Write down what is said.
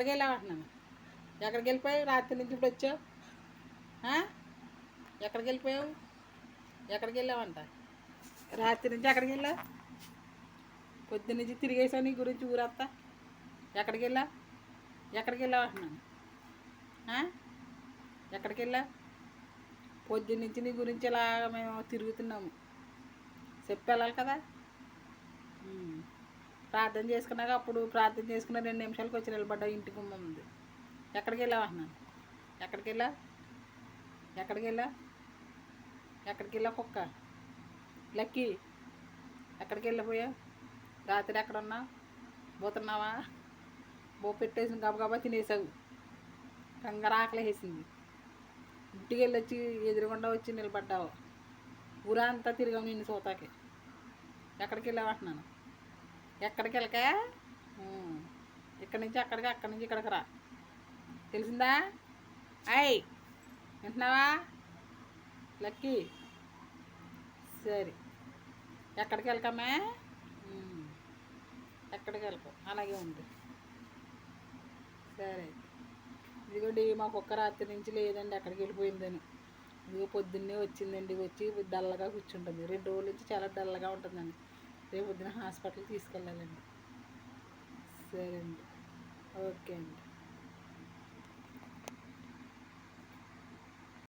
ఎక్కడికి వెళ్ళావు అంటున్నాను. ఎక్కడికి వెళ్ళిపోయావు? రాత్రి నుంచి ఇప్పుడు వచ్చావు. ఎక్కడికి వెళ్ళిపోయావు? ఎక్కడికి వెళ్ళావంట? రాత్రి నుంచి ఎక్కడికి వెళ్ళావు? పొద్దు నుంచి తిరిగేసావు నీ గురించి ఊరంతా. ఎక్కడికి వెళ్ళావు? ఎక్కడికి వెళ్ళావు అంటున్నాను. ఎక్కడికి వెళ్ళావు? పొద్దు నుంచి నీ గురించి ఇలాగ మేము తిరుగుతున్నాము. చెప్పి వెళ్ళాలి కదా. ప్రార్థన చేసుకున్నాక అప్పుడు ప్రార్థన చేసుకున్న 2 నిమిషాలకు వచ్చి నిలబడ్డావు ఇంటి గుమ్మ ఉంది. ఎక్కడికి వెళ్ళావు అంటున్నాను. ఎక్కడికి వెళ్ళావు? ఎక్కడికి వెళ్ళావు? ఎక్కడికి వెళ్ళావు కుక్క? లక్కీ ఎక్కడికి వెళ్ళిపోయావు? రాత్రి ఎక్కడ ఉన్నావు? పోతున్నావా? పెట్టేసి గబగబా తినేసావు. కంగారు ఆకలి వేసింది. ఇంటికి వెళ్ళొచ్చి ఎదురుగుండా వచ్చి నిలబడ్డావు. ఊరంతా తిరిగావు నిన్ను చూతాకి. ఎక్కడికి వెళ్ళావు అంటున్నాను. ఎక్కడికి వెళ్ళక ఇక్కడి నుంచి అక్కడికి, అక్కడి నుంచి ఇక్కడికి రా. తెలిసిందా? అయ్ వింటున్నావా లక్కీ? సరే ఎక్కడికి వెళ్ళకమే. ఎక్కడికి వెళ్ళకు, అలాగే ఉంది. సరే ఇదిగోండి మా కుక్క రాత్రి నుంచి లేదండి, ఎక్కడికి వెళ్ళిపోయిందని. ఇదిగో పొద్దున్నే వచ్చిందండి. వచ్చి డల్గా కూర్చుంటుంది. 2 రోజుల నుంచి చాలా డల్గా ఉంటుందండి. రేపు పొద్దున హాస్పిటల్కి తీసుకెళ్ళాలండి. సరే అండి, ఓకే అండి.